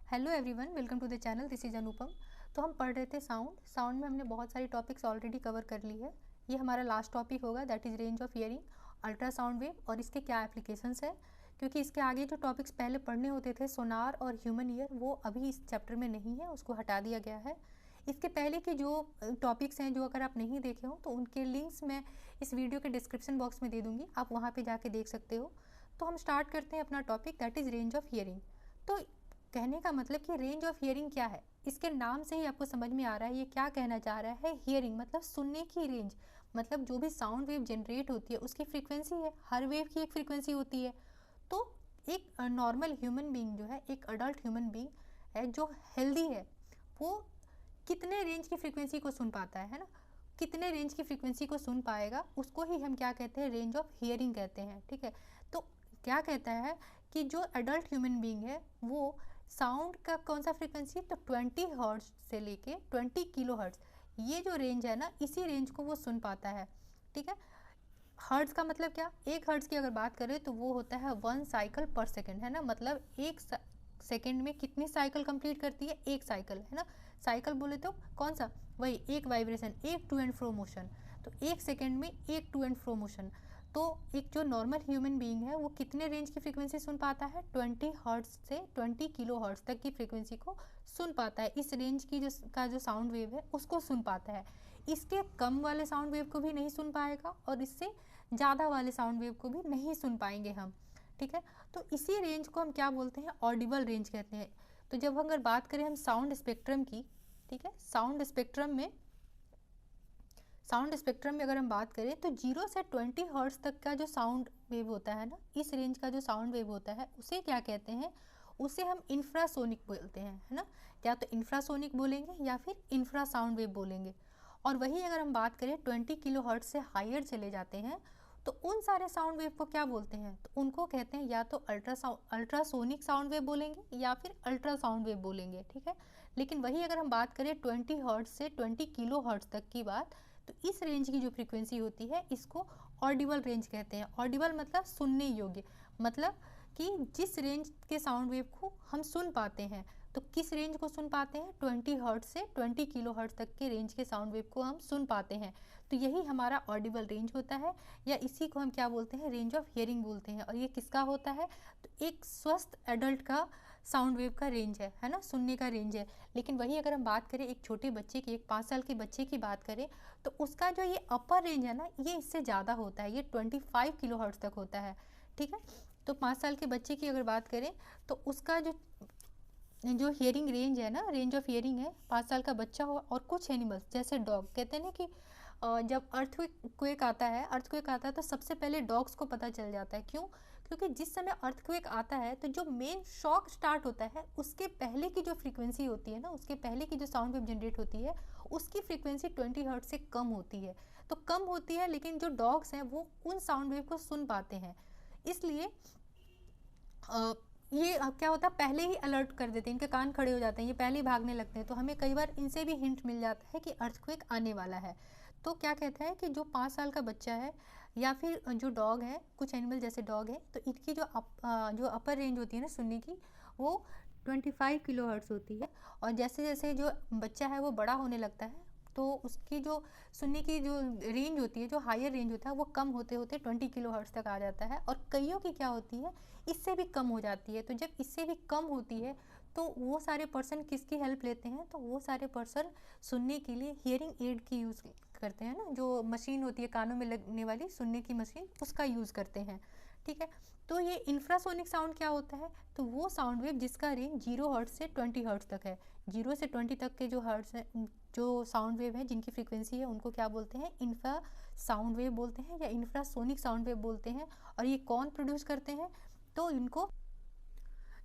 Hello everyone, welcome to the channel. This is Anupam. तो हम पढ़ रहे थे साउंड में हमने बहुत सारी टॉपिक्स ऑलरेडी कवर कर ली है। ये हमारा लास्ट टॉपिक होगा, that is range of hearing, ultrasound wave और इसके क्या एप्लीकेशंस है। क्योंकि इसके आगे जो टॉपिक्स पहले पढ़ने होते थे, सोनार और ह्यूमन ईयर, वो अभी इस चैप्टर में नहीं है, उसको हटा दिया गया है। इसके पहले के जो टॉपिक्स हैं, जो अगर आप नहीं देखे हो तो उनके लिंक्स मैं इस वीडियो के डिस्क्रिप्शन बॉक्स में दे दूँगी, आप वहाँ पर जाके देख सकते हो। तो हम स्टार्ट करते हैं अपना topic, that is range of hearing. तो कहने का मतलब कि रेंज ऑफ हियरिंग क्या है, इसके नाम से ही आपको समझ में आ रहा है ये क्या कहना चाह रहा है। हियरिंग मतलब सुनने की रेंज, मतलब जो भी साउंड वेव जनरेट होती है उसकी फ्रीक्वेंसी है। हर वेव की एक फ्रीक्वेंसी होती है। तो एक नॉर्मल ह्यूमन बीइंग जो है, एक अडल्ट ह्यूमन बीइंग है जो हेल्दी है, वो कितने रेंज की फ्रीक्वेंसी को सुन पाता है ना, कितने रेंज की फ्रीक्वेंसी को सुन पाएगा, उसको ही हम क्या कहते हैं, रेंज ऑफ हियरिंग कहते हैं। ठीक है। तो क्या कहता है कि जो अडल्ट ह्यूमन बीइंग है वो साउंड का कौन सा फ्रीक्वेंसी, तो 20 हर्ट्ज से लेके 20 किलो हर्ट्ज, ये जो रेंज है ना, इसी रेंज को वो सुन पाता है। ठीक है। हर्ट्ज का मतलब क्या, एक हर्ट्ज की अगर बात करें तो वो होता है 1 साइकिल पर सेकेंड, है ना। मतलब एक सेकेंड में कितनी साइकिल कंप्लीट करती है, एक साइकिल, है ना। साइकिल बोले तो कौन सा, वही एक वाइब्रेशन, एक टू एंड फ्रो मोशन। तो एक सेकेंड में एक टू एंड फ्रो मोशन। तो एक जो नॉर्मल ह्यूमन बीइंग है वो कितने रेंज की फ्रीक्वेंसी सुन पाता है, 20 हर्ट्ज से 20 किलो हर्ट्ज तक की फ्रीक्वेंसी को सुन पाता है। इस रेंज की जो साउंड वेव है उसको सुन पाता है। इसके कम वाले साउंड वेव को भी नहीं सुन पाएगा और इससे ज़्यादा वाले साउंड वेव को भी नहीं सुन पाएंगे हम। ठीक है। तो इसी रेंज को हम क्या बोलते हैं, ऑडिबल रेंज कहते हैं। तो जब अगर बात करें हम साउंड स्पेक्ट्रम की, ठीक है, साउंड स्पेक्ट्रम में अगर हम बात करें तो 0 से 20 हर्ट्ज तक का जो साउंड वेव होता है ना, इस रेंज का जो साउंड वेव होता है उसे क्या कहते हैं, उसे हम इंफ्रासोनिक बोलते हैं, है ना। या तो इंफ्रासोनिक बोलेंगे या फिर इंफ्रा साउंड वेव बोलेंगे। और वही अगर हम बात करें 20 किलो हर्ट्ज से हायर चले जाते हैं तो उन सारे साउंड वेव को क्या बोलते हैं, तो उनको कहते हैं या तो अल्ट्रासोनिक साउंड वेव बोलेंगे या फिर अल्ट्रासाउंड वेव बोलेंगे। ठीक है। लेकिन वही अगर हम बात करें 20 हर्ट्ज से 20 किलो हर्ट्ज तक की बात, तो इस रेंज की जो फ्रीक्वेंसी होती है इसको ऑडिबल रेंज कहते हैं। ऑडिबल मतलब सुनने योग्य, मतलब कि जिस रेंज के साउंड वेव को हम सुन पाते हैं। तो किस रेंज को सुन पाते हैं, 20 हर्ट्ज से 20 किलो हर्ट्ज तक के रेंज के साउंड वेव को हम सुन पाते हैं। तो यही हमारा ऑडिबल रेंज होता है, या इसी को हम क्या बोलते हैं, रेंज ऑफ हियरिंग बोलते हैं। और ये किसका होता है, तो एक स्वस्थ एडल्ट का साउंड वेव का रेंज है ना, सुनने का रेंज है। लेकिन वही अगर हम बात करें एक छोटे बच्चे की, एक 5 साल के बच्चे की बात करें, तो उसका जो ये अपर रेंज है ना, ये इससे ज़्यादा होता है, ये 25 किलो हर्ट्ज तक होता है। ठीक है। तो 5 साल के बच्चे की अगर बात करें तो उसका जो हियरिंग रेंज है ना, रेंज ऑफ हियरिंग है, 5 साल का बच्चा हो। और कुछ एनिमल्स जैसे डॉग, कहते हैं ना कि जब अर्थक्वेक आता है तो सबसे पहले डॉग्स को पता चल जाता है। क्यों, क्योंकि जिस समय अर्थक्वेक आता है तो जो मेन शॉक स्टार्ट होता है उसके पहले की जो फ्रीक्वेंसी होती है ना, उसके पहले की जो साउंड वेव जनरेट होती है उसकी फ्रीक्वेंसी 20 हर्ट्ज से कम होती है। तो कम होती है, लेकिन जो डॉग्स हैं वो उन साउंड वेव को सुन पाते हैं। इसलिए ये क्या होता है, पहले ही अलर्ट कर देते हैं, इनके कान खड़े हो जाते हैं, ये पहले ही भागने लगते हैं। तो हमें कई बार इनसे भी हिंट मिल जाता है कि अर्थक्वेक आने वाला है। तो क्या कहता है कि जो 5 साल का बच्चा है या फिर जो डॉग है, कुछ एनिमल जैसे डॉग है, तो इनकी जो अपर रेंज होती है ना सुनने की, वो 25 किलो हर्ट्ज होती है। और जैसे जैसे जो बच्चा है वो बड़ा होने लगता है तो उसकी जो सुनने की जो रेंज होती है, जो हायर रेंज होता है, वो कम होते होते 20 किलो हर्ट्ज तक आ जाता है। और कईयों की क्या होती है, इससे भी कम हो जाती है। तो जब इससे भी कम होती है तो वो सारे पर्सन किसकी हेल्प लेते हैं, तो वो सारे पर्सन सुनने के लिए हियरिंग एड की यूज़ करते हैं ना, जो मशीन होती है कानों में लगने वाली सुनने की मशीन, उसका यूज़ करते हैं। ठीक है। तो ये इंफ्रासोनिक साउंड क्या होता है, तो वो साउंड वेव जिसका रेंज 0 हर्ट्ज से 20 हर्ट्ज तक है। 0 से 20 तक के जो हर्ट्ज हैं, जो साउंड वेव है जिनकी फ्रीक्वेंसी है, उनको क्या बोलते हैं, इंफ्रा साउंड वेव बोलते हैं या इंफ्रासोनिक साउंड वेव बोलते हैं। और ये कौन प्रोड्यूस करते हैं, तो इनको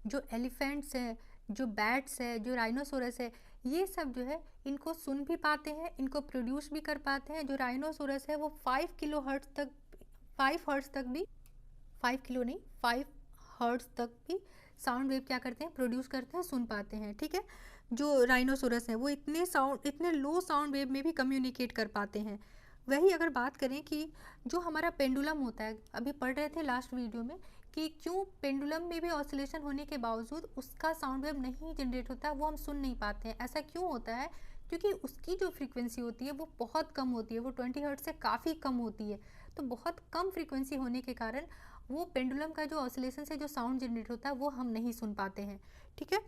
जो एलिफेंट्स हैं, जो बैट्स है, जो राइनोसोरस है, ये सब जो है इनको सुन भी पाते हैं, इनको प्रोड्यूस भी कर पाते हैं। जो राइनोसोरस है वो 5 किलो हर्ट्ज तक, 5 हर्ट्ज तक भी, 5 किलो नहीं, 5 हर्ट्ज तक भी साउंड वेव क्या करते हैं, प्रोड्यूस करते हैं, सुन पाते हैं। ठीक है। जो राइनोसोरस है वो इतने लो साउंड वेव में भी कम्युनिकेट कर पाते हैं। वही अगर बात करें कि जो हमारा पेंडुलम होता है, अभी पढ़ रहे थे लास्ट वीडियो में कि क्यों पेंडुलम में भी ऑसिलेशन होने के बावजूद उसका साउंड वेव नहीं जनरेट होता, वो हम सुन नहीं पाते हैं। ऐसा क्यों होता है? क्योंकि उसकी जो फ्रीक्वेंसी होती है वो बहुत कम होती है, वो 20 हर्ट्ज से काफ़ी कम होती है। तो बहुत कम फ्रीक्वेंसी होने के कारण वो पेंडुलम का जो ऑसिलेशन से जो साउंड जनरेट होता है वो हम नहीं सुन पाते हैं। ठीक है,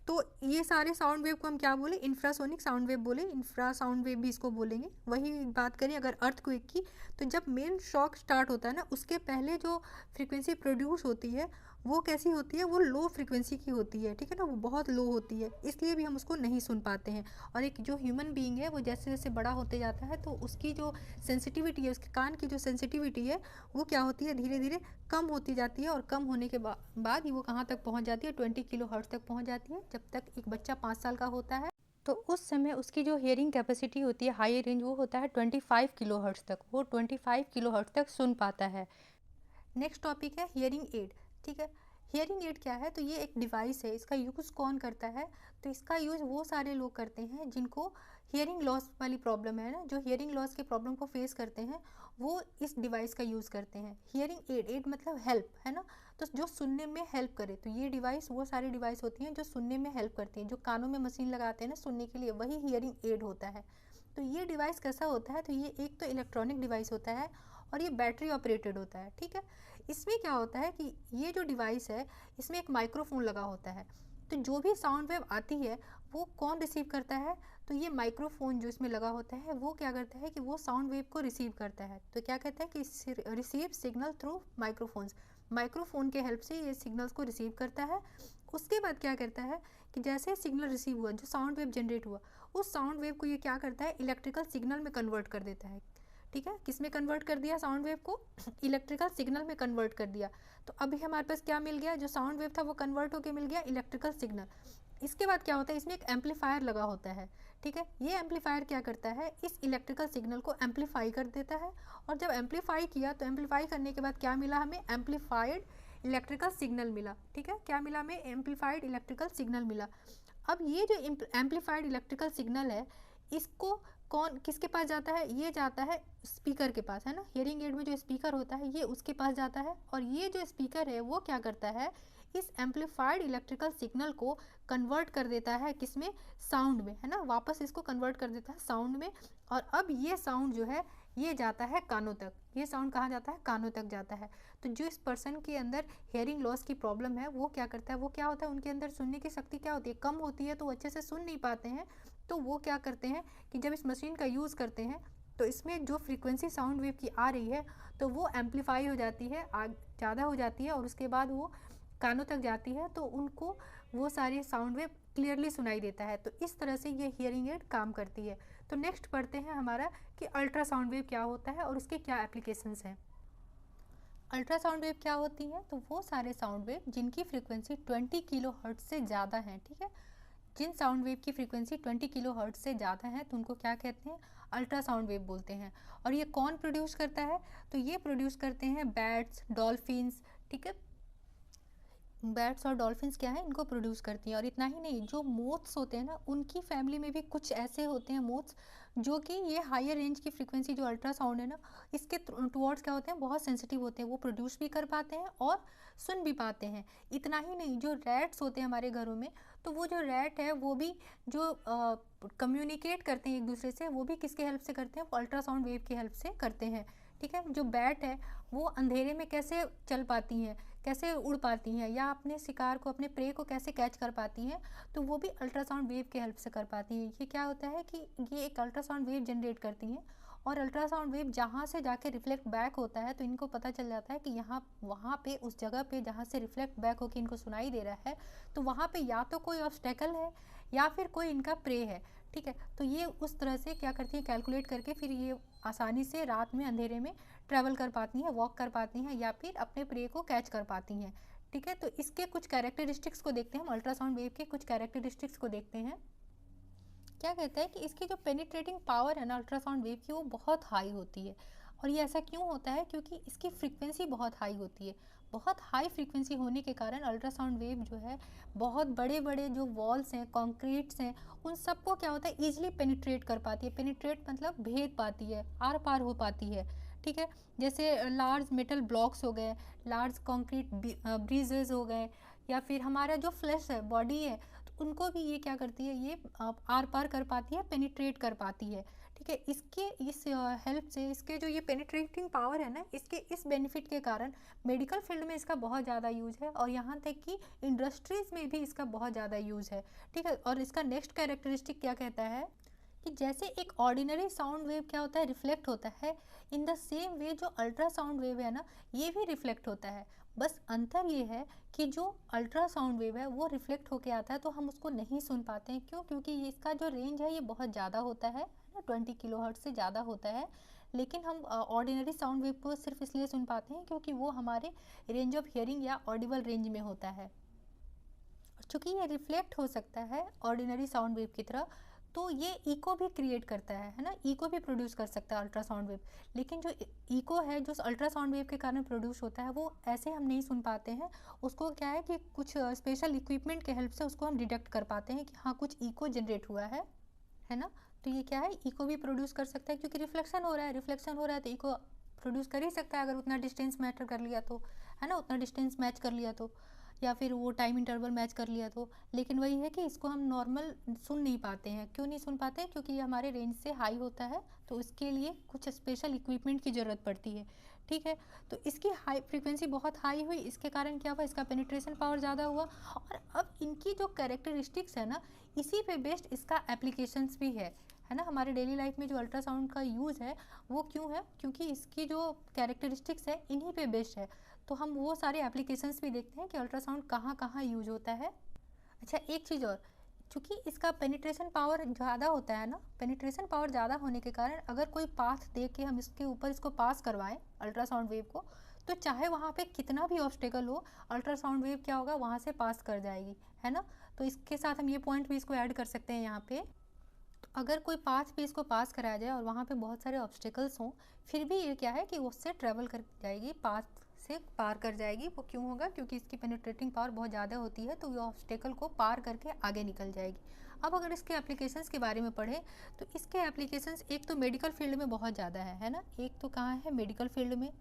तो ये सारे साउंड वेव को हम क्या बोले? इंफ्रासोनिक साउंड वेव बोले, इंफ्रा साउंड वेव भी इसको बोलेंगे। वही बात करें अगर अर्थक्वेक की, तो जब मेन शॉक स्टार्ट होता है ना, उसके पहले जो फ्रीक्वेंसी प्रोड्यूस होती है वो कैसी होती है? वो लो फ्रीक्वेंसी की होती है। ठीक है ना, वो बहुत लो होती है, इसलिए भी हम उसको नहीं सुन पाते हैं। और एक जो ह्यूमन बीइंग है वो जैसे जैसे बड़ा होते जाता है तो उसकी जो सेंसिटिविटी है, उसके कान की जो सेंसिटिविटी है वो क्या होती है? धीरे धीरे कम होती जाती है। और कम होने के बाद ही वो कहाँ तक पहुँच जाती है? 20 किलो हर्ट्ज तक पहुँच जाती है। जब तक एक बच्चा 5 साल का होता है तो उस समय उसकी जो हियरिंग कैपेसिटी होती है, हाई रेंज, वो होता है 25 किलो हर्ट्ज तक। वो 25 किलो हर्ट्ज तक सुन पाता है। नेक्स्ट टॉपिक है हियरिंग एड। ठीक है, हियरिंग एड क्या है? तो ये एक डिवाइस है। इसका यूज़ कौन करता है? तो इसका यूज़ वो सारे लोग करते हैं जिनको हियरिंग लॉस वाली प्रॉब्लम है ना, जो हियरिंग लॉस के प्रॉब्लम को फेस करते हैं वो इस डिवाइस का यूज़ करते हैं। हियरिंग एड, एड मतलब हेल्प है ना, तो जो सुनने में हेल्प करे। तो ये डिवाइस वो सारी डिवाइस होती हैं जो सुनने में हेल्प करती हैं। जो कानों में मशीन लगाते हैं ना सुनने के लिए, वही हियरिंग एड होता है। तो ये डिवाइस कैसा होता है? तो ये एक तो इलेक्ट्रॉनिक डिवाइस होता है और ये बैटरी ऑपरेटेड होता है। ठीक है, इसमें क्या होता है कि ये जो डिवाइस है इसमें एक माइक्रोफोन लगा होता है। तो जो भी साउंड वेव आती है वो कौन रिसीव करता है? तो ये माइक्रोफोन जो इसमें लगा होता है वो क्या करता है कि वो साउंड वेव को रिसीव करता है। तो क्या कहते हैं कि receive signal through microphones, microphone के हेल्प से ये सिग्नल्स को रिसीव करता है। उसके बाद क्या करता है कि जैसे सिग्नल रिसीव हुआ, जो साउंड वेव जनरेट हुआ, उस साउंड वेव को ये क्या करता है? इलेक्ट्रिकल सिग्नल में कन्वर्ट कर देता है। ठीक है, किस में कन्वर्ट कर दिया? साउंड वेव को इलेक्ट्रिकल सिग्नल में कन्वर्ट कर दिया। तो अभी हमारे पास क्या मिल गया? जो साउंड वेव था वो कन्वर्ट होकर मिल गया इलेक्ट्रिकल सिग्नल। इसके बाद क्या होता है? इसमें एक एम्पलीफायर लगा होता है। ठीक है, ये एम्पलीफायर क्या करता है? इस इलेक्ट्रिकल सिग्नल को एम्पलीफाई कर देता है। और जब एम्पलीफाई किया तो एम्पलीफाई करने के बाद क्या मिला हमें? एम्पलीफाइड इलेक्ट्रिकल सिग्नल मिला। ठीक है, क्या मिला हमें? एम्पलीफाइड इलेक्ट्रिकल सिग्नल मिला। अब ये जो एम्पलीफाइड इलेक्ट्रिकल सिग्नल है इसको कौन किसके पास जाता है? ये जाता है स्पीकर के पास, है ना। हियरिंग एड में जो स्पीकर होता है ये उसके पास जाता है। और ये जो स्पीकर है वो क्या करता है? इस एम्पलीफाइड इलेक्ट्रिकल सिग्नल को कन्वर्ट कर देता है किसमें? साउंड में, है ना। वापस इसको कन्वर्ट कर देता है साउंड में। और अब ये साउंड जो है ये जाता है कानों तक। ये साउंड कहाँ जाता है? कानों तक जाता है। तो जो इस पर्सन के अंदर हियरिंग लॉस की प्रॉब्लम है वो क्या करता है? वो क्या होता है? उनके अंदर सुनने की शक्ति क्या होती है? कम होती है, तो वो अच्छे से सुन नहीं पाते हैं। तो वो क्या करते हैं कि जब इस मशीन का यूज़ करते हैं तो इसमें जो फ्रीक्वेंसी साउंड वेव की आ रही है तो वो एम्पलीफाई हो जाती है, ज़्यादा हो जाती है, और उसके बाद वो कानों तक जाती है तो उनको वो सारी साउंड वेव क्लियरली सुनाई देता है। तो इस तरह से ये हियरिंग एड काम करती है। तो नेक्स्ट पढ़ते हैं हमारा कि अल्ट्रासाउंड वेव क्या होता है और उसके क्या एप्लीकेशंस हैं। अल्ट्रासाउंड वेव क्या होती है? तो वो सारे साउंड वेव जिनकी फ्रीक्वेंसी 20 किलो हर्ट्ज से ज़्यादा है। ठीक है, जिन साउंड वेव की फ्रीक्वेंसी 20 किलो हर्ट्ज से ज़्यादा है तो उनको क्या कहते हैं? अल्ट्रासाउंड वेव बोलते हैं। और ये कौन प्रोड्यूस करता है? तो ये प्रोड्यूस करते हैं बैट्स, डॉल्फिन्स। ठीक है, बैट्स और डॉल्फिन्स क्या है? इनको प्रोड्यूस करती हैं। और इतना ही नहीं, जो मोथ्स होते हैं ना उनकी फैमिली में भी कुछ ऐसे होते हैं मोथ्स जो कि ये हायर रेंज की फ्रीक्वेंसी जो अल्ट्रासाउंड है ना इसके टुवर्ड्स क्या होते हैं? बहुत सेंसिटिव होते हैं। वो प्रोड्यूस भी कर पाते हैं और सुन भी पाते हैं। इतना ही नहीं, जो रैट्स होते हैं हमारे घरों में, तो वो जो रैट है वो भी जो कम्युनिकेट करते हैं एक दूसरे से, वो भी किसके हेल्प से करते हैं? वो अल्ट्रासाउंड वेव की हेल्प से करते हैं। ठीक है, जो बैट है वो अंधेरे में कैसे चल पाती हैं, कैसे उड़ पाती हैं, या अपने शिकार को, अपने प्रे को कैसे कैच कर पाती हैं, तो वो भी अल्ट्रासाउंड वेव के हेल्प से कर पाती हैं। ये क्या होता है कि ये एक अल्ट्रासाउंड वेव जनरेट करती हैं और अल्ट्रासाउंड वेव जहाँ से जाके रिफ्लेक्ट बैक होता है तो इनको पता चल जाता है कि यहाँ वहाँ पे उस जगह पे जहाँ से रिफ्लेक्ट बैक होकर इनको सुनाई दे रहा है तो वहाँ पे या तो कोई ऑब्स्टेकल है या फिर कोई इनका प्रे है। ठीक है, तो ये उस तरह से क्या करती है? कैलकुलेट करके फिर ये आसानी से रात में अंधेरे में ट्रैवल कर पाती हैं, वॉक कर पाती हैं, या फिर अपने प्रे को कैच कर पाती हैं। ठीक है, तो इसके कुछ कैरेक्टरिस्टिक्स को देखते हैं हम। अल्ट्रासाउंड वेव के कुछ कैरेक्टरिस्टिक्स को देखते हैं। क्या कहता है कि इसकी जो पेनिट्रेटिंग पावर है ना अल्ट्रासाउंड वेव की वो बहुत हाई होती है। और ये ऐसा क्यों होता है? क्योंकि इसकी फ्रीक्वेंसी बहुत हाई होती है। बहुत हाई फ्रीक्वेंसी होने के कारण अल्ट्रासाउंड वेव जो है बहुत बड़े बड़े जो वॉल्स हैं, कंक्रीट्स हैं, उन सबको क्या होता है ईजिली पेनिट्रेट कर पाती है। पेनिट्रेट मतलब भेद पाती है, आर पार हो पाती है, ठीक है। जैसे लार्ज मेटल ब्लॉक्स हो गए, लार्ज कंक्रीट ब्रीजेज हो गए, या फिर हमारा जो फ्लैश है, बॉडी है, तो उनको भी ये क्या करती है, ये आर पार कर पाती है, पेनिट्रेट कर पाती है, ठीक है। इसके इस हेल्प से, इसके जो ये पेनिट्रेटिंग पावर है ना, इसके इस बेनिफिट के कारण मेडिकल फील्ड में इसका बहुत ज़्यादा यूज़ है, और यहाँ तक कि इंडस्ट्रीज़ में भी इसका बहुत ज़्यादा यूज़ है, ठीक है। और इसका नेक्स्ट कैरेक्टरिस्टिक क्या कहता है कि जैसे एक ऑर्डिनरी साउंड वेव क्या होता है, रिफ्लेक्ट होता है, इन द सेम वे जो अल्ट्रासाउंड वेव है ना, ये भी रिफ्लेक्ट होता है। बस अंतर ये है कि जो अल्ट्रासाउंड वेव है वो रिफ्लेक्ट होके आता है तो हम उसको नहीं सुन पाते हैं। क्यों? क्योंकि इसका जो रेंज है ये बहुत ज़्यादा होता है ना, 20 किलोहर्ट्ज़ से ज़्यादा होता है। लेकिन हम ऑर्डिनरी साउंड वेव को सिर्फ इसलिए सुन पाते हैं क्योंकि वो हमारे रेंज ऑफ हियरिंग या ऑडिबल रेंज में होता है। चूँकि ये रिफ्लेक्ट हो सकता है ऑर्डिनरी साउंड वेव की तरह, तो ये इको भी क्रिएट करता है ना, इको भी प्रोड्यूस कर सकता है अल्ट्रासाउंड वेव। लेकिन जो इको है जो अल्ट्रासाउंड वेव के कारण प्रोड्यूस होता है वो ऐसे हम नहीं सुन पाते हैं। उसको क्या है कि कुछ स्पेशल इक्विपमेंट के हेल्प से उसको हम डिटेक्ट कर पाते हैं कि हाँ कुछ इको जनरेट हुआ है ना। तो ये क्या है, इको भी प्रोड्यूस कर सकता है क्योंकि रिफ्लेक्शन हो रहा है, रिफ्लेक्शन हो रहा है तो इको प्रोड्यूस कर ही सकता है अगर उतना डिस्टेंस मैटर कर लिया तो, है ना, उतना डिस्टेंस मैच कर लिया तो, या फिर वो टाइम इंटरवल मैच कर लिया तो। लेकिन वही है कि इसको हम नॉर्मल सुन नहीं पाते हैं। क्यों नहीं सुन पाते हैं? क्योंकि ये हमारे रेंज से हाई होता है, तो इसके लिए कुछ स्पेशल इक्विपमेंट की ज़रूरत पड़ती है, ठीक है। तो इसकी हाई फ्रीक्वेंसी बहुत हाई हुई, इसके कारण क्या हुआ, इसका पेनिट्रेशन पावर ज़्यादा हुआ। और अब इनकी जो कैरेक्टरिस्टिक्स है ना, इसी पे बेस्ड इसका एप्लीकेशंस भी है ना। हमारे डेली लाइफ में जो अल्ट्रासाउंड का यूज़ है वो क्यों है, क्योंकि इसकी जो कैरेक्टरिस्टिक्स है इन्हीं पे बेस्ड है। तो हम वो सारे एप्लीकेशंस भी देखते हैं कि अल्ट्रासाउंड कहाँ कहाँ यूज होता है। अच्छा, एक चीज़ और, चूँकि इसका पेनिट्रेशन पावर ज़्यादा होता है ना, पेनिट्रेशन पावर ज़्यादा होने के कारण अगर कोई पाथ दे के हम इसके ऊपर इसको पास करवाएं अल्ट्रासाउंड वेव को, तो चाहे वहाँ पे कितना भी ऑब्स्टेकल हो, अल्ट्रासाउंड वेव क्या होगा, वहाँ से पास कर जाएगी, है ना। तो इसके साथ हम ये पॉइंट भी इसको ऐड कर सकते हैं यहाँ पे। तो अगर कोई पाथ पे इसको पास कराया जाए और वहाँ पे बहुत सारे ऑब्स्टेकल्स हों, फिर भी ये क्या है कि उससे ट्रेवल कर जाएगी, पाथ से पार कर जाएगी। वो क्यों होगा? क्योंकि इसकी पेनिट्रेटिंग पावर बहुत ज़्यादा होती है, तो ये ऑब्स्टेकल को पार करके आगे निकल जाएगी। अब अगर इसके एप्लीकेशंस के बारे में पढ़ें तो इसके एप्लीकेशंस एक तो मेडिकल फील्ड में बहुत ज़्यादा है ना। एक तो कहाँ है, मेडिकल फील्ड में।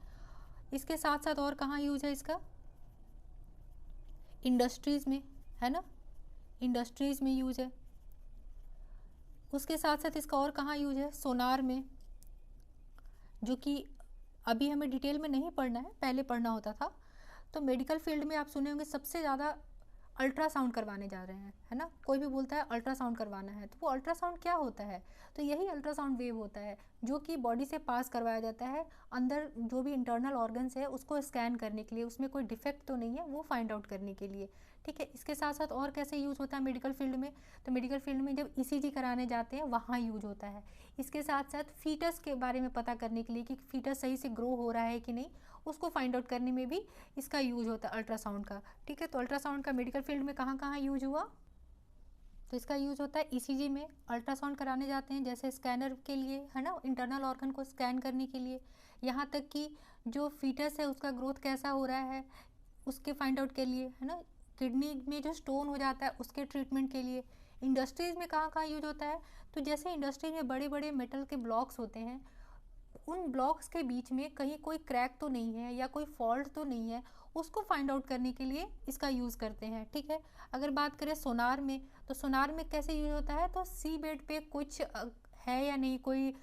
इसके साथ साथ और कहाँ यूज है इसका, इंडस्ट्रीज़ में, है ना, इंडस्ट्रीज़ में यूज है। उसके साथ साथ इसका और कहाँ यूज है, सोनार में, जो कि अभी हमें डिटेल में नहीं पढ़ना है, पहले पढ़ना होता था। तो मेडिकल फील्ड में आप सुने होंगे सबसे ज़्यादा अल्ट्रासाउंड करवाने जा रहे हैं, है ना। कोई भी बोलता है अल्ट्रासाउंड करवाना है, तो वो अल्ट्रासाउंड क्या होता है, तो यही अल्ट्रासाउंड वेव होता है जो कि बॉडी से पास करवाया जाता है अंदर जो भी इंटरनल ऑर्गन्स है उसको स्कैन करने के लिए, उसमें कोई डिफेक्ट तो नहीं है वो फाइंड आउट करने के लिए, ठीक है। इसके साथ साथ और कैसे यूज़ होता है मेडिकल फील्ड में, तो मेडिकल फील्ड में जब ईसीजी कराने जाते हैं वहाँ यूज होता है। इसके साथ साथ फीटस के बारे में पता करने के लिए कि फीटस सही से ग्रो हो रहा है कि नहीं, उसको फाइंड आउट करने में भी इसका यूज होता है अल्ट्रासाउंड का, ठीक है। तो अल्ट्रासाउंड का मेडिकल फील्ड में कहाँ कहाँ यूज हुआ, तो इसका यूज होता है ईसीजी में, अल्ट्रासाउंड कराने जाते हैं जैसे स्कैनर के लिए, है ना, इंटरनल ऑर्गन को स्कैन करने के लिए। यहाँ तक कि जो फीटस है उसका ग्रोथ कैसा हो रहा है उसके फाइंड आउट के लिए, है ना। किडनी में जो स्टोन हो जाता है उसके ट्रीटमेंट के लिए। इंडस्ट्रीज़ में कहाँ कहाँ यूज होता है, तो जैसे इंडस्ट्री में बड़े बड़े मेटल के ब्लॉक्स होते हैं, उन ब्लॉक्स के बीच में कहीं कोई क्रैक तो नहीं है या कोई फॉल्ट तो नहीं है, उसको फाइंड आउट करने के लिए इसका यूज़ करते हैं, ठीक है। अगर बात करें सोनार में, तो सोनार में कैसे यूज होता है, तो सी बेड पे कुछ है या नहीं, कोई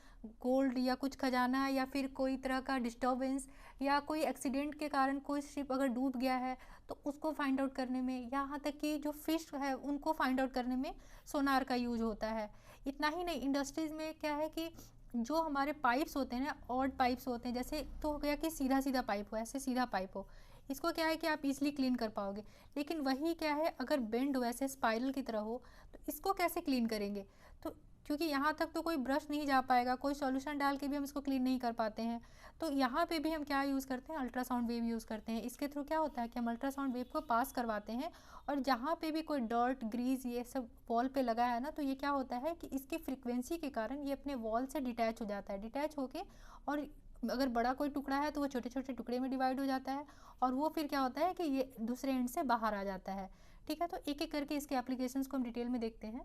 गोल्ड या कुछ खजाना है या फिर कोई तरह का डिस्टर्बेंस या कोई एक्सीडेंट के कारण कोई शिप अगर डूब गया है तो उसको फाइंड आउट करने में, यहाँ तक कि जो फिश है उनको फाइंड आउट करने में सोनार का यूज होता है। इतना ही नहीं, इंडस्ट्रीज़ में क्या है कि जो हमारे पाइप्स होते हैं ना, ऑड पाइप्स होते हैं, जैसे तो हो गया कि सीधा सीधा पाइप हो, ऐसे सीधा पाइप हो, इसको क्या है कि आप इजीली क्लीन कर पाओगे। लेकिन वही क्या है अगर बेंड हो, ऐसे स्पाइरल की तरह हो, तो इसको कैसे क्लीन करेंगे, तो क्योंकि यहाँ तक तो कोई ब्रश नहीं जा पाएगा, कोई सॉल्यूशन डाल के भी हम इसको क्लीन नहीं कर पाते हैं। तो यहाँ पे भी हम क्या यूज़ करते हैं, अल्ट्रासाउंड वेव यूज़ करते हैं। इसके थ्रू क्या होता है कि हम अल्ट्रासाउंड वेव को पास करवाते हैं, और जहाँ पे भी कोई डर्ट ग्रीस ये सब वॉल पे लगा है ना, तो ये क्या होता है कि इसकी फ्रिक्वेंसी के कारण ये अपने वॉल से डिटैच हो जाता है, डिटैच होके और अगर बड़ा कोई टुकड़ा है तो वो छोटे छोटे टुकड़े में डिवाइड हो जाता है और वो फिर क्या होता है कि ये दूसरे एंड से बाहर आ जाता है। ठीक है, तो एक एक करके इसके एप्लीकेशंस को हम डिटेल में देखते हैं।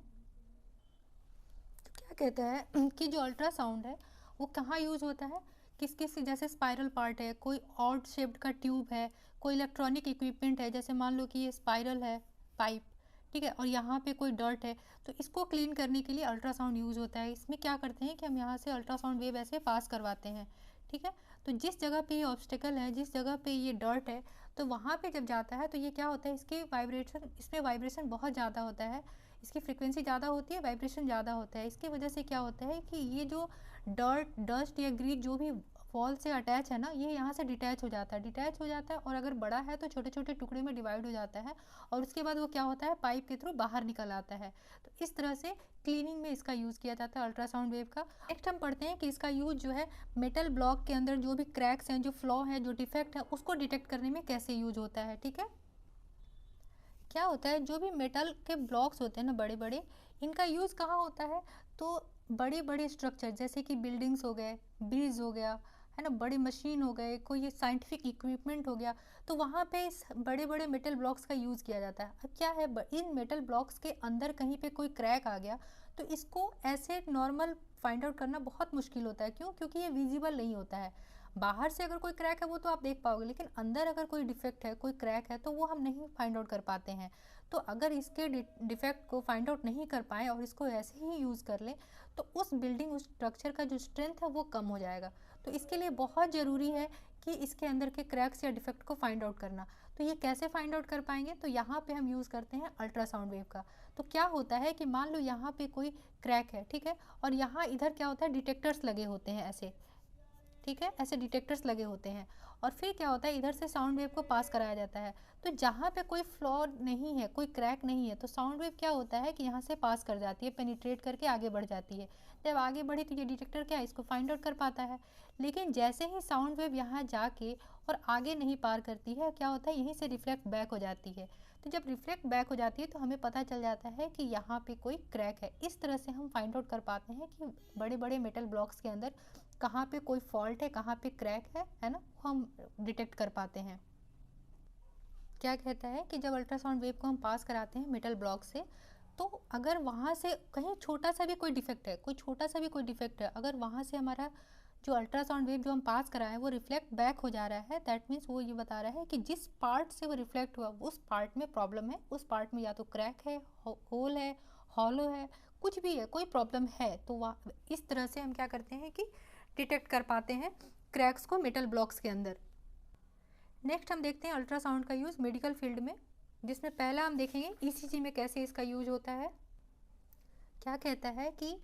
तो क्या कहता है कि जो अल्ट्रासाउंड है वो कहाँ यूज़ होता है, किस किस, जैसे स्पाइरल पार्ट है, कोई ऑड शेप्ड का ट्यूब है, कोई इलेक्ट्रॉनिक इक्विपमेंट है, जैसे मान लो कि ये स्पाइरल है पाइप, ठीक है, और यहाँ पे कोई डर्ट है, तो इसको क्लीन करने के लिए अल्ट्रासाउंड यूज़ होता है। इसमें क्या करते हैं कि हम यहाँ से अल्ट्रासाउंड वेव ऐसे पास करवाते हैं। ठीक है, तो जिस जगह पे ये ऑब्स्टिकल है, जिस जगह पे ये डर्ट है, तो वहाँ पे जब जाता है तो ये क्या होता है, इसकी वाइब्रेशन, इसमें वाइब्रेशन बहुत ज़्यादा होता है, इसकी फ्रिक्वेंसी ज़्यादा होती है, वाइब्रेशन ज़्यादा होता है। इसकी वजह से क्या होता है कि ये जो डस्ट या ग्रीस जो भी वॉल से अटैच है ना, ये यहाँ से डिटैच हो जाता है और अगर बड़ा है तो छोटे छोटे टुकड़े में डिवाइड हो जाता है और उसके बाद वो क्या होता है, पाइप के थ्रू बाहर निकल आता है। तो इस तरह से क्लीनिंग में इसका यूज़ किया जाता है अल्ट्रासाउंड वेव का। नेक्स्ट हम पढ़ते हैं कि इसका यूज़ जो है मेटल ब्लॉक के अंदर जो भी क्रैक्स हैं, जो फ्लॉ है, जो डिफेक्ट है, उसको डिटेक्ट करने में कैसे यूज होता है। ठीक है, क्या होता है, जो भी मेटल के ब्लॉक्स होते हैं ना बड़े बड़े, इनका यूज़ कहाँ होता है, तो बड़े बड़े स्ट्रक्चर जैसे कि बिल्डिंग्स हो गए, ब्रिज हो गया, है ना, बड़े मशीन हो गए, कोई ये साइंटिफिक इक्विपमेंट हो गया, तो वहाँ पे इस बड़े बड़े मेटल ब्लॉक्स का यूज़ किया जाता है। अब क्या है, इन मेटल ब्लॉक्स के अंदर कहीं पे कोई क्रैक आ गया तो इसको ऐसे नॉर्मल फाइंड आउट करना बहुत मुश्किल होता है। क्यों? क्योंकि ये विजिबल नहीं होता है। बाहर से अगर कोई क्रैक है वो तो आप देख पाओगे, लेकिन अंदर अगर कोई डिफेक्ट है, कोई क्रैक है, तो वो हम नहीं फाइंड आउट कर पाते हैं। तो अगर इसके डिफेक्ट को फाइंड आउट नहीं कर पाए और इसको ऐसे ही यूज़ कर लें तो उस बिल्डिंग, उस स्ट्रक्चर का जो स्ट्रेंथ है वो कम हो जाएगा। तो इसके लिए बहुत ज़रूरी है कि इसके अंदर के क्रैक्स या डिफेक्ट को फाइंड आउट करना। तो ये कैसे फाइंड आउट कर पाएंगे, तो यहाँ पे हम यूज़ करते हैं अल्ट्रासाउंड वेव का। तो क्या होता है कि मान लो यहाँ पे कोई क्रैक है, ठीक है, और यहाँ इधर क्या होता है, डिटेक्टर्स लगे होते हैं ऐसे, ठीक है, ऐसे डिटेक्टर्स लगे होते हैं और फिर क्या होता है, इधर से साउंड वेव को पास कराया जाता है। तो जहाँ पे कोई फ्लॉ नहीं है, कोई क्रैक नहीं है, तो साउंड वेव क्या होता है कि यहाँ से पास कर जाती है, पेनिट्रेट करके आगे बढ़ जाती है। जब आगे बढ़ी तो ये डिटेक्टर क्या है, इसको फाइंड आउट कर पाता है। लेकिन जैसे ही साउंड वेव यहाँ जाके और आगे नहीं पार करती है, क्या होता है, यहीं से रिफ्लेक्ट बैक हो जाती है। तो जब रिफ्लेक्ट बैक हो जाती है तो हमें पता चल जाता है कि यहाँ पे कोई क्रैक है। इस तरह से हम फाइंड आउट कर पाते हैं कि बड़े बड़े मेटल ब्लॉक्स के अंदर कहाँ पे कोई फॉल्ट है, कहाँ पे क्रैक है ना, वो हम डिटेक्ट कर पाते हैं। क्या कहता है कि जब अल्ट्रासाउंड वेव को हम पास कराते हैं मेटल ब्लॉक से, तो अगर वहाँ से कहीं छोटा सा भी कोई डिफेक्ट है, अगर वहाँ से हमारा जो अल्ट्रासाउंड वेव जो हम पास कराए वो रिफ्लेक्ट बैक हो जा रहा है, दैट मीन्स वो ये बता रहा है कि जिस पार्ट से वो रिफ्लेक्ट हुआ उस पार्ट में प्रॉब्लम है, उस पार्ट में या तो क्रैक है, होल है, हॉलो है, कुछ भी है, कोई प्रॉब्लम है। तो वह इस तरह से हम क्या करते हैं कि डिटेक्ट कर पाते हैं क्रैक्स को मेटल ब्लॉक्स के अंदर। नेक्स्ट हम देखते हैं अल्ट्रासाउंड का यूज़ मेडिकल फील्ड में, जिसमें पहला हम देखेंगे ईसीजी में कैसे इसका यूज होता है। क्या कहता है कि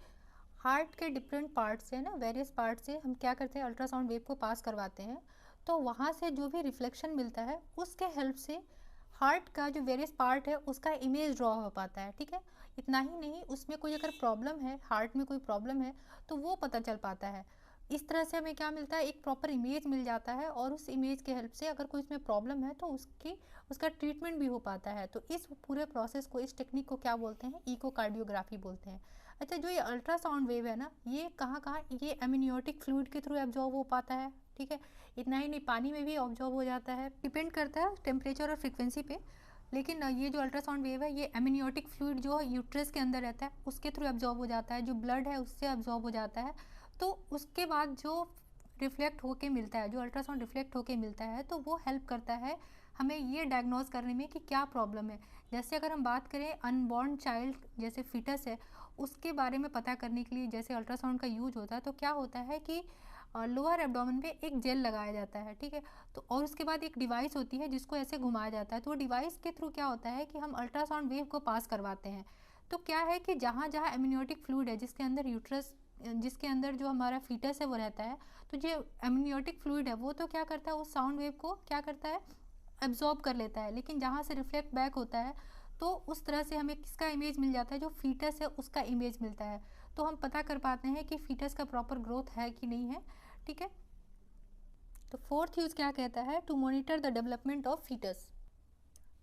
हार्ट के डिफरेंट पार्ट से ना, वेरियस पार्ट से हम क्या करते हैं, अल्ट्रासाउंड वेव को पास करवाते हैं, तो वहाँ से जो भी रिफ्लेक्शन मिलता है उसके हेल्प से हार्ट का जो वेरियस पार्ट है उसका इमेज ड्रॉ हो पाता है। ठीक है, इतना ही नहीं, उसमें कोई अगर प्रॉब्लम है, हार्ट में कोई प्रॉब्लम है तो वो पता चल पाता है। इस तरह से हमें क्या मिलता है, एक प्रॉपर इमेज मिल जाता है और उस इमेज के हेल्प से अगर कोई इसमें प्रॉब्लम है तो उसका ट्रीटमेंट भी हो पाता है। तो इस पूरे प्रोसेस को, इस टेक्निक को क्या बोलते हैं, इकोकार्डियोग्राफी बोलते हैं। अच्छा, जो ये अल्ट्रासाउंड वेव है ना, ये कहाँ कहाँ, ये एमनियोटिक फ्लूइड के थ्रू एब्जॉर्ब हो पाता है। ठीक है, इतना ही नहीं, पानी में भी ऑब्जॉर्ब हो जाता है, डिपेंड करता है टेम्परेचर और फ्रिक्वेंसी पे। लेकिन ये जो अल्ट्रासाउंड वेव है ये एमनियोटिक फ्लूइड जो यूट्रस के अंदर रहता है उसके थ्रू एब्जॉर्ब हो जाता है, जो ब्लड है उससे एब्जॉर्ब हो जाता है। तो उसके बाद जो रिफ्लेक्ट होके मिलता है, जो अल्ट्रासाउंड रिफ्लेक्ट होके मिलता है, तो वो हेल्प करता है हमें ये डायग्नोज करने में कि क्या प्रॉब्लम है। जैसे अगर हम बात करें अनबॉर्न चाइल्ड, जैसे फीटस है, उसके बारे में पता करने के लिए जैसे अल्ट्रासाउंड का यूज होता है, तो क्या होता है कि लोअर एब्डोमेन पे एक जेल लगाया जाता है। ठीक है, तो और उसके बाद एक डिवाइस होती है जिसको ऐसे घुमाया जाता है, तो वो डिवाइस के थ्रू क्या होता है कि हम अल्ट्रासाउंड वेव को पास करवाते हैं। तो क्या है कि जहाँ जहाँ एमनियोटिक फ्लूइड है, जिसके अंदर यूट्रस, जिसके अंदर जो हमारा फीटस है वो रहता है, तो जो एमनियोटिक फ्लूइड है वो तो क्या करता है, उस साउंड वेव को क्या करता है, एब्जॉर्ब कर लेता है। लेकिन जहाँ से रिफ्लेक्ट बैक होता है तो उस तरह से हमें किसका इमेज मिल जाता है, जो फीटस है उसका इमेज मिलता है। तो हम पता कर पाते हैं कि फीटस का प्रॉपर ग्रोथ है कि नहीं है। ठीक है, तो फोर्थ यूज क्या कहता है, to monitor the development of foetus.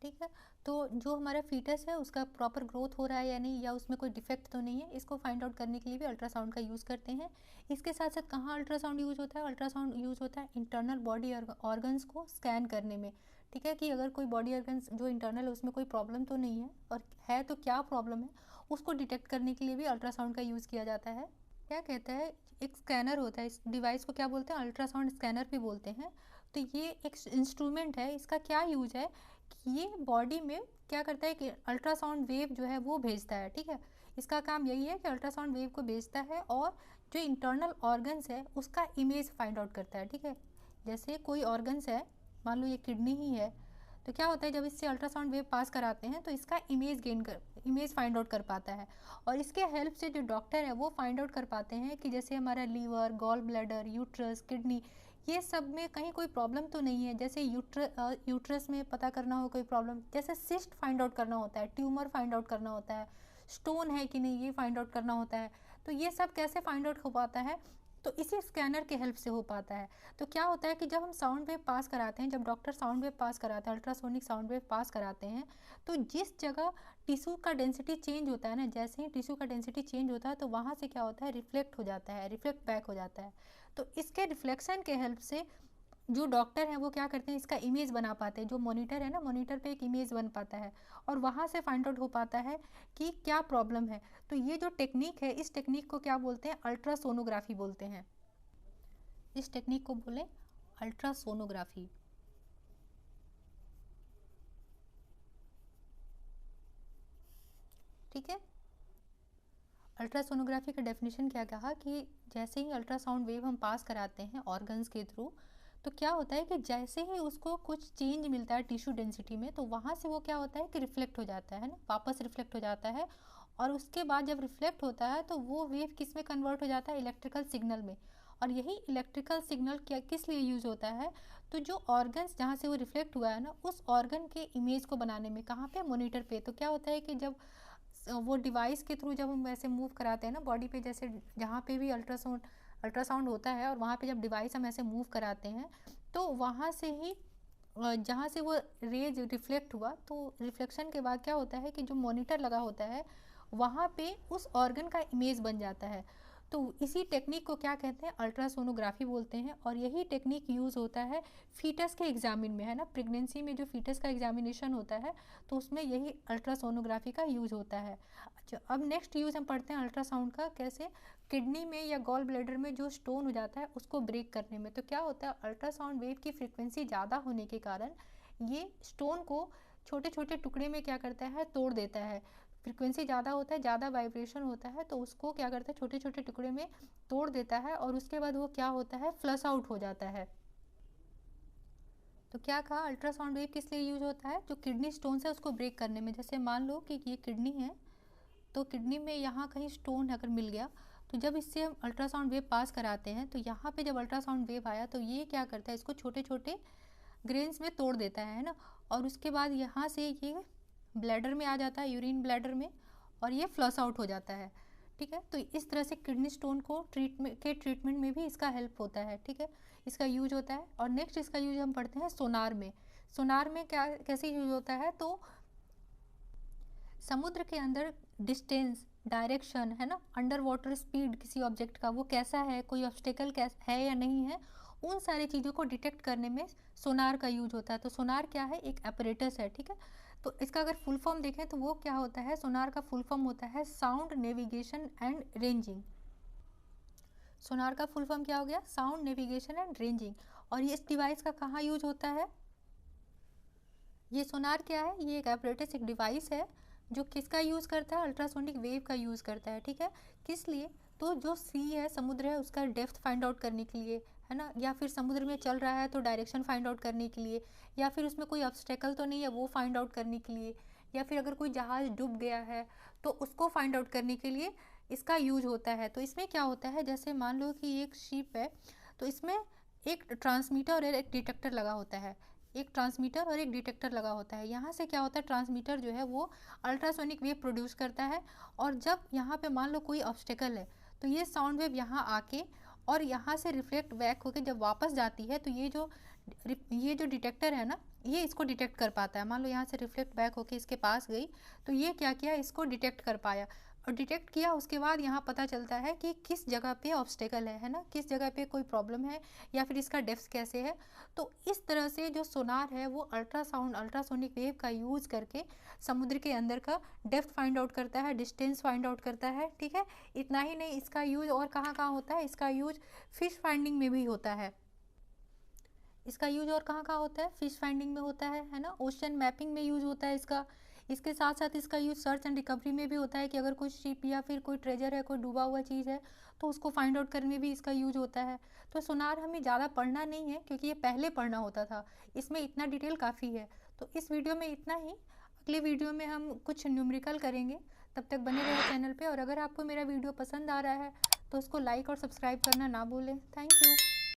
ठीक है। तो जो हमारा फीटस है उसका प्रॉपर ग्रोथ हो रहा है या नहीं, या उसमें कोई डिफेक्ट तो नहीं है, इसको फाइंड आउट करने के लिए भी अल्ट्रासाउंड का यूज़ करते हैं। इसके साथ साथ कहाँ अल्ट्रासाउंड यूज़ होता है? अल्ट्रासाउंड यूज़ होता है इंटरनल बॉडी ऑर्गन्स को स्कैन करने में, ठीक है, कि अगर कोई बॉडी ऑर्गन्स जो इंटरनल है उसमें कोई प्रॉब्लम तो नहीं है, और है तो क्या प्रॉब्लम है उसको डिटेक्ट करने के लिए भी अल्ट्रासाउंड का यूज़ किया जाता है। क्या कहता है, एक स्कैनर होता है, इस डिवाइस को क्या बोलते हैं? अल्ट्रासाउंड स्कैनर भी बोलते हैं। तो ये एक इंस्ट्रूमेंट है, इसका क्या यूज है कि ये बॉडी में क्या करता है कि अल्ट्रासाउंड वेव जो है वो भेजता है, ठीक है। इसका काम यही है कि अल्ट्रासाउंड वेव को भेजता है और जो इंटरनल ऑर्गन्स है उसका इमेज फाइंड आउट करता है, ठीक है। जैसे कोई ऑर्गन्स है, मान लो ये किडनी ही है, तो क्या होता है जब इससे अल्ट्रासाउंड वेव पास कराते हैं तो इसका इमेज फाइंड आउट कर पाता है, और इसके हेल्प से जो डॉक्टर है वो फाइंड आउट कर पाते हैं कि जैसे हमारा liver, gall bladder, uterus, kidney, ये सब में कहीं कोई प्रॉब्लम तो नहीं है। जैसे यूट्रस में पता करना हो कोई प्रॉब्लम, जैसे सिस्ट फाइंड आउट करना होता है, ट्यूमर फाइंड आउट करना होता है, स्टोन है कि नहीं ये फाइंड आउट करना होता है। तो ये सब कैसे फाइंड आउट हो पाता है? तो इसी स्कैनर के हेल्प से हो पाता है। तो क्या होता है कि जब हम साउंड वेव पास कराते हैं, जब डॉक्टर साउंड वेव पास कराते हैं, अल्ट्रासोनिक साउंड वेव पास कराते हैं, तो जिस जगह टिश्यू का डेंसिटी चेंज होता है ना, जैसे ही टिश्यू का डेंसिटी चेंज होता है तो वहाँ से क्या होता है, रिफ्लेक्ट हो जाता है, रिफ्लेक्ट बैक हो जाता है। तो इसके रिफ्लेक्शन के हेल्प से जो डॉक्टर हैं वो क्या करते हैं, इसका इमेज बना पाते हैं। जो मॉनिटर है ना, मॉनिटर पे एक इमेज बन पाता है और वहाँ से फाइंड आउट हो पाता है कि क्या प्रॉब्लम है। तो ये जो टेक्निक है, इस टेक्निक को क्या बोलते हैं? अल्ट्रासोनोग्राफी बोलते हैं। इस टेक्निक को बोले अल्ट्रासोनोग्राफी। ठीक है। अल्ट्रासोनोग्राफी का डेफिनेशन क्या कहा कि जैसे ही अल्ट्रासाउंड वेव हम पास कराते हैं ऑर्गन्स के थ्रू, तो क्या होता है कि जैसे ही उसको कुछ चेंज मिलता है टिश्यू डेंसिटी में, तो वहाँ से वो क्या होता है कि रिफ्लेक्ट हो जाता है ना, वापस रिफ्लेक्ट हो जाता है। और उसके बाद जब रिफ्लेक्ट होता है तो वो वेव किस में कन्वर्ट हो जाता है? इलेक्ट्रिकल सिग्नल में। और यही इलेक्ट्रिकल सिग्नल क्या किस लिए यूज़ होता है? तो जो ऑर्गन्स जहाँ से वो रिफ्लेक्ट हुआ है ना, उस ऑर्गन के इमेज को बनाने में। कहाँ पे? मॉनिटर पे। तो क्या होता है कि जब वो डिवाइस के थ्रू जब हम ऐसे मूव कराते हैं ना बॉडी पे, जैसे जहाँ पे भी अल्ट्रासाउंड होता है और वहाँ पे जब डिवाइस हम ऐसे मूव कराते हैं तो वहाँ से ही जहाँ से वो रेज रिफ्लेक्ट हुआ, तो रिफ्लेक्शन के बाद क्या होता है कि जो मॉनिटर लगा होता है वहाँ पे उस ऑर्गन का इमेज बन जाता है। तो इसी टेक्निक को क्या कहते हैं? अल्ट्रासोनोग्राफी बोलते हैं। और यही टेक्निक यूज़ होता है फीटस के एग्जामिन में, है ना। प्रेगनेंसी में जो फीटस का एग्जामिनेशन होता है तो उसमें यही अल्ट्रासोनोग्राफी का यूज़ होता है। अच्छा, अब नेक्स्ट यूज़ हम पढ़ते हैं अल्ट्रासाउंड का। कैसे? किडनी में या गॉल ब्लैडर में जो स्टोन हो जाता है उसको ब्रेक करने में। तो क्या होता है, अल्ट्रासाउंड वेव की फ्रिक्वेंसी ज़्यादा होने के कारण ये स्टोन को छोटे छोटे टुकड़े में क्या करता है, तोड़ देता है। फ्रिक्वेंसी ज़्यादा होता है, ज़्यादा वाइब्रेशन होता है, तो उसको क्या करता है, छोटे छोटे टुकड़े में तोड़ देता है और उसके बाद वो क्या होता है, फ्लश आउट हो जाता है। तो क्या कहा, अल्ट्रासाउंड वेव किस लिए यूज होता है? जो किडनी स्टोन्स है उसको ब्रेक करने में। जैसे मान लो कि ये किडनी है, तो किडनी में यहाँ कहीं स्टोन अगर मिल गया, तो जब इससे हम अल्ट्रासाउंड वेव पास कराते हैं तो यहाँ पे जब अल्ट्रासाउंड वेव आया तो ये क्या करता है, इसको छोटे छोटे ग्रेन्स में तोड़ देता है ना। और उसके बाद यहाँ से ये ब्लैडर में आ जाता है, यूरिन ब्लैडर में, और ये फ्लश आउट हो जाता है। ठीक है। तो इस तरह से किडनी स्टोन को ट्रीटमेंट में भी इसका हेल्प होता है। ठीक है, इसका यूज होता है। और नेक्स्ट इसका यूज हम पढ़ते हैं सोनार में। सोनार में क्या कैसे यूज होता है? तो समुद्र के अंदर डिस्टेंस, डायरेक्शन, है ना, अंडर वाटर स्पीड किसी ऑब्जेक्ट का वो कैसा है, कोई ऑब्स्टेकल कैसा है या नहीं है, उन सारी चीज़ों को डिटेक्ट करने में सोनार का यूज होता है। तो सोनार क्या है? एक apparatus है। ठीक है। तो इसका अगर फुल फॉर्म देखें तो वो क्या होता है? सोनार का फुल फॉर्म होता है साउंड नेविगेशन एंड रेंजिंग। सोनार का फुल फॉर्म क्या हो गया? Sound navigation and ranging. और ये इस डिवाइस का कहाँ यूज होता है? ये सोनार क्या है? ये एक apparatus, एक डिवाइस है जो किसका यूज़ करता है? अल्ट्रासोनिक वेव का यूज़ करता है। ठीक है। किस लिए? तो जो सी है, समुद्र है, उसका डेप्थ फाइंड आउट करने के लिए, है ना, या फिर समुद्र में चल रहा है तो डायरेक्शन फाइंड आउट करने के लिए, या फिर उसमें कोई ऑब्स्टेकल तो नहीं है वो फाइंड आउट करने के लिए, या फिर अगर कोई जहाज़ डूब गया है तो उसको फाइंड आउट करने के लिए इसका यूज होता है। तो इसमें क्या होता है, जैसे मान लो कि एक शिप है, तो इसमें एक ट्रांसमीटर और एक डिटेक्टर लगा होता है। एक ट्रांसमीटर और एक डिटेक्टर लगा होता है। यहाँ से क्या होता है, ट्रांसमीटर जो है वो अल्ट्रासोनिक वेव प्रोड्यूस करता है, और जब यहाँ पे मान लो कोई ऑब्स्टेकल है तो ये साउंड वेव यहाँ आके और यहाँ से रिफ्लेक्ट बैक होकर जब वापस जाती है तो ये जो डिटेक्टर है ना, ये इसको डिटेक्ट कर पाता है। मान लो यहाँ से रिफ्लेक्ट बैक होके इसके पास गई, तो ये क्या किया, इसको डिटेक्ट कर पाया, और डिटेक्ट किया उसके बाद यहाँ पता चलता है कि किस जगह पे ऑब्स्टेकल है ना, किस जगह पे कोई प्रॉब्लम है या फिर इसका डेप्थ कैसे है। तो इस तरह से जो सोनार है वो अल्ट्रासाउंड, अल्ट्रासोनिक वेव का यूज़ करके समुद्र के अंदर का डेप्थ फाइंड आउट करता है, डिस्टेंस फाइंड आउट करता है। ठीक है, इतना ही नहीं, इसका यूज़ और कहाँ कहाँ होता है, इसका यूज फिश फाइंडिंग में भी होता है। इसका यूज और कहाँ कहाँ होता है, फिश फाइंडिंग में होता है ना, ओशन मैपिंग में यूज होता है इसका। इसके साथ साथ इसका यूज सर्च एंड रिकवरी में भी होता है कि अगर कोई शिप या फिर कोई ट्रेजर है, कोई डूबा हुआ चीज़ है, तो उसको फाइंड आउट करने में भी इसका यूज होता है। तो सोनार हमें ज़्यादा पढ़ना नहीं है क्योंकि ये पहले पढ़ना होता था, इसमें इतना डिटेल काफ़ी है। तो इस वीडियो में इतना ही, अगले वीडियो में हम कुछ न्यूमेरिकल करेंगे। तब तक बने रहे चैनल पे, और अगर आपको मेरा वीडियो पसंद आ रहा है तो उसको लाइक और सब्सक्राइब करना ना भूलें। Thank you.